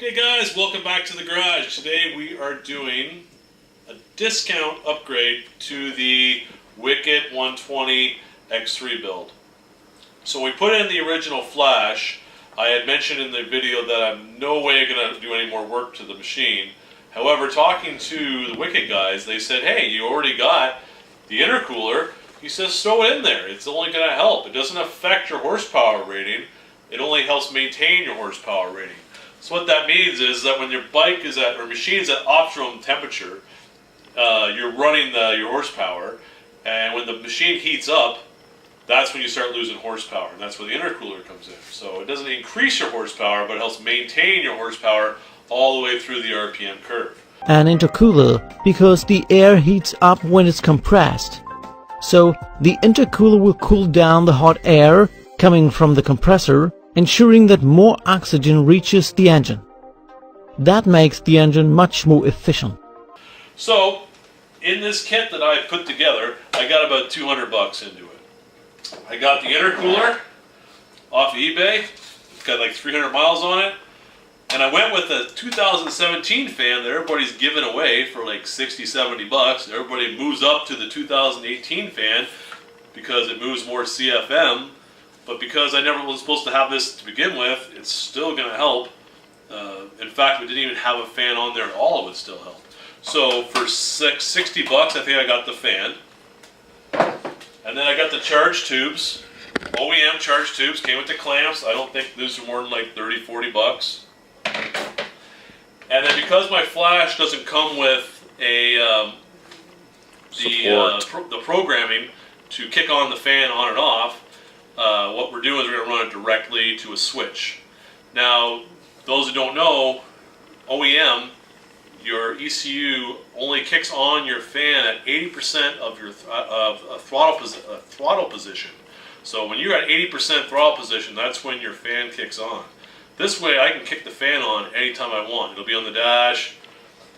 Hey guys, welcome back to the garage. Today we are doing a discount upgrade to the Wicket 120 X3 build. So we put in the original flash. I had mentioned in the video that I'm no way going to do any more work to the machine. However, talking to the Wicket guys, they said, hey, you already got the intercooler. He says throw it in there. It's only going to help. It doesn't affect your horsepower rating. It only helps maintain your horsepower rating. So what that means is that when your bike is at, or machine is at optimum temperature, you're running your horsepower, and when the machine heats up, that's when you start losing horsepower, and that's where the intercooler comes in. So it doesn't increase your horsepower, but it helps maintain your horsepower all the way through the RPM curve. An intercooler because the air heats up when it's compressed. So the intercooler will cool down the hot air coming from the compressor, ensuring that more oxygen reaches the engine. That makes the engine much more efficient. So, in this kit that I put together, I got about 200 bucks into it. I got the intercooler off of eBay. It's got like 300 miles on it. And I went with a 2017 fan that everybody's giving away for like 60, 70 bucks. Everybody moves up to the 2018 fan because it moves more CFM. But because I never was supposed to have this to begin with, it's still going to help. In fact, we didn't even have a fan on there at all, it would still help. So for 60 bucks, I think I got the fan. And then I got the charge tubes. OEM charge tubes, came with the clamps. I don't think these are more than like 30, 40 bucks. And then because my flash doesn't come with a the programming to kick on the fan on and off, what we're doing is we're going to run it directly to a switch. Now, those who don't know, OEM, your ECU only kicks on your fan at 80% of your throttle position. So when you're at 80% throttle position, that's when your fan kicks on. This way, I can kick the fan on anytime I want. It'll be on the dash.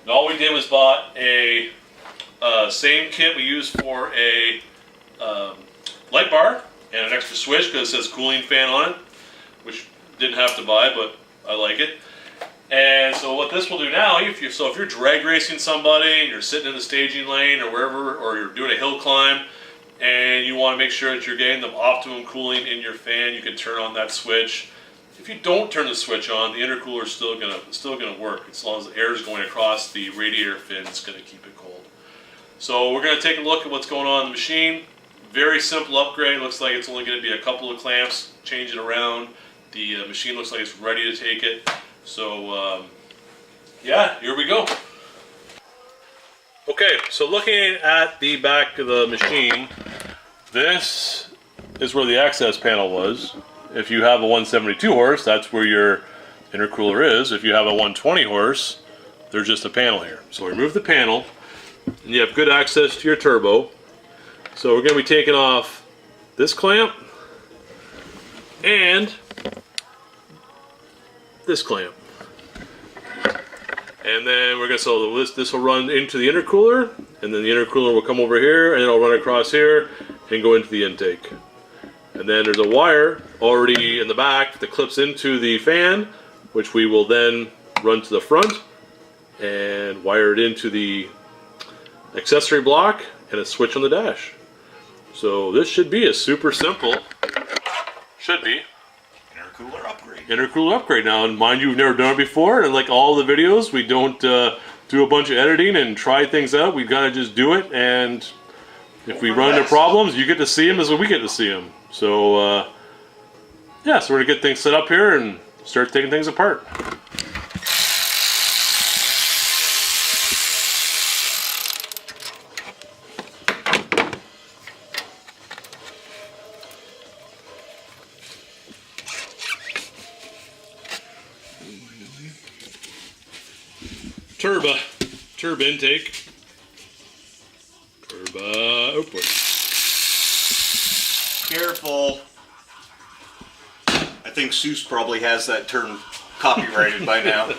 And all we did was bought a same kit we used for a light bar and an extra switch because it says cooling fan on it, which didn't have to buy, but I like it. And so what this will do now, if you're drag racing somebody and you're sitting in the staging lane or wherever, or you're doing a hill climb and you want to make sure that you're getting the optimum cooling in your fan, you can turn on that switch. If you don't turn the switch on, the intercooler is still gonna work. As long as the air is going across the radiator fin, it's gonna keep it cold. So we're gonna take a look at what's going on in the machine. Very simple upgrade. Looks like it's only going to be a couple of clamps. Change it around. The machine looks like it's ready to take it. So yeah, here we go. Okay, so looking at the back of the machine, this is where the access panel was. If you have a 172 horse, that's where your intercooler is. If you have a 120 horse, there's just a panel here. So remove the panel, and you have good access to your turbo. So we're going to be taking off this clamp and this clamp. And then we're going to, so this will run into the intercooler, and then the intercooler will come over here, and it'll run across here and go into the intake. And then there's a wire already in the back that clips into the fan, which we will then run to the front and wire it into the accessory block and a switch on the dash. So this should be a super simple, intercooler upgrade. Now, and mind you, we've never done it before, and like all the videos, we don't do a bunch of editing and try things out. We gotta just do it, and if we run into problems, you get to see them as we get to see them. So yeah, so we're gonna get things set up here and start taking things apart. Turbo intake, turbo output. Careful. I think Seuss probably has that term copyrighted by now.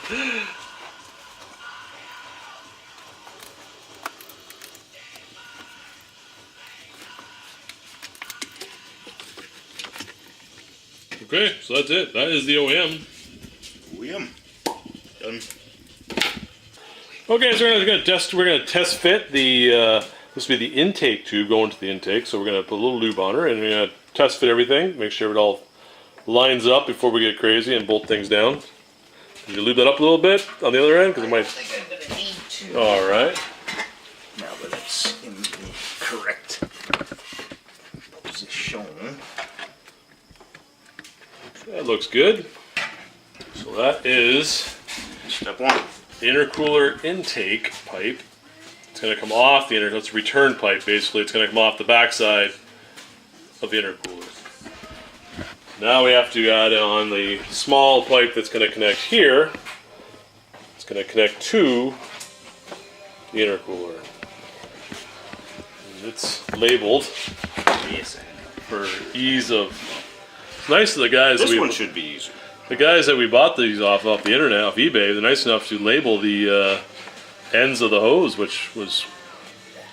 Okay, so that's it. That is the OEM. OEM. done. Okay, so we're gonna test fit the this will be the intake tube going to the intake. So we're gonna put a little lube on her and we're gonna test fit everything, make sure it all lines up before we get crazy and bolt things down. Did you lube that up a little bit on the other end? Because it might. I think I'm gonna need to. All right. Now that it's in the correct position. That looks good. So that is Step one. the intercooler intake pipe. It's going to come off the it's a return pipe basically. It's going to come off the backside of the intercooler. Now we have to add on the small pipe that's going to connect here. It's going to connect to the intercooler. And it's labeled for ease of. It's nice of the guys. This one should be easier. The guys that we bought these off the internet, off eBay, they're nice enough to label the ends of the hose, which was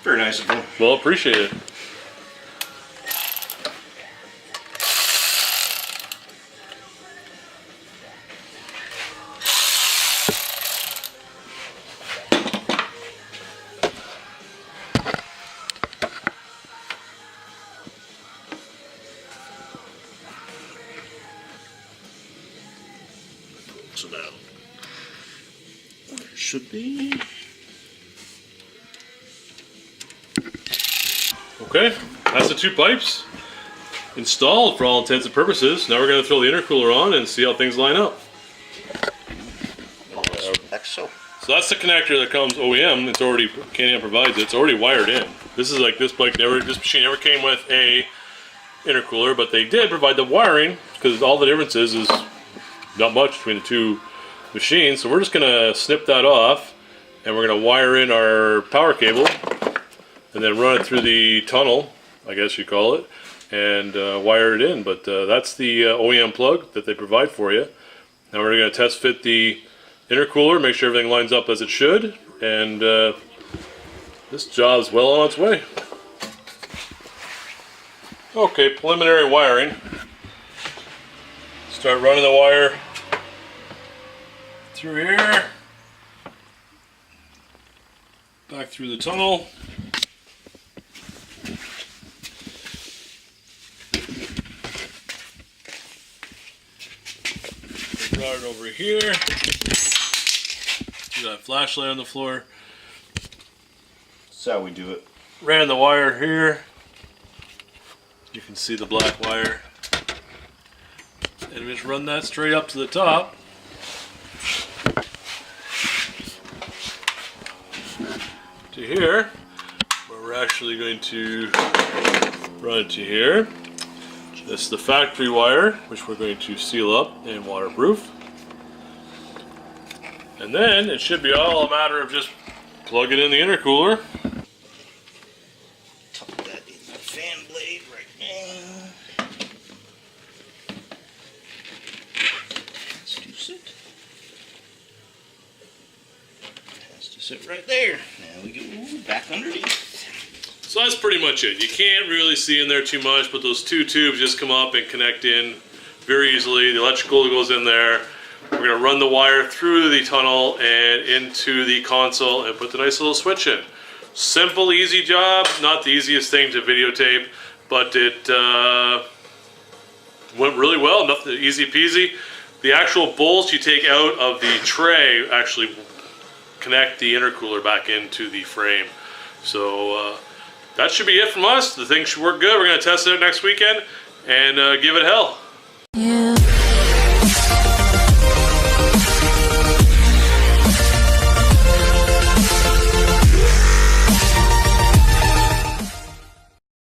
Very nice of them. well appreciated. So now, where it should be. Okay, that's the two pipes installed for all intents and purposes. Now we're going to throw the intercooler on and see how things line up. So. So that's the connector that comes OEM. It's already Can-Am provides it. It's already wired in. This is like this machine never came with a intercooler, but they did provide the wiring because all the difference is not much between the two machines. So we're just gonna snip that off and we're gonna wire in our power cable and then run it through the tunnel, I guess you call it, and wire it in. But that's the OEM plug that they provide for you. Now we're gonna test fit the intercooler, make sure everything lines up as it should, and this job's well on its way. Okay, preliminary wiring. Start running the wire through here, back through the tunnel. Brought it over here. See that flashlight on the floor. That's how we do it. Ran the wire here. You can see the black wire. And we just run that straight up to the top. To here. Where we're actually going to run it to here. This is the factory wire, which we're going to seal up and waterproof. And then it should be all a matter of just plugging in the intercooler. Tuck that in the fan blade right now. Has to sit. Has to sit right there. Now we go back underneath. So that's pretty much it. You can't really see in there too much, but those two tubes just come up and connect in very easily. The electrical goes in there. We're going to run the wire through the tunnel and into the console and put the nice little switch in. Simple, easy job. Not the easiest thing to videotape, but it went really well. Nothing, easy peasy. The actual bolts you take out of the tray actually connect the intercooler back into the frame. So that should be it from us. The thing should work good. We're going to test it out next weekend and give it hell.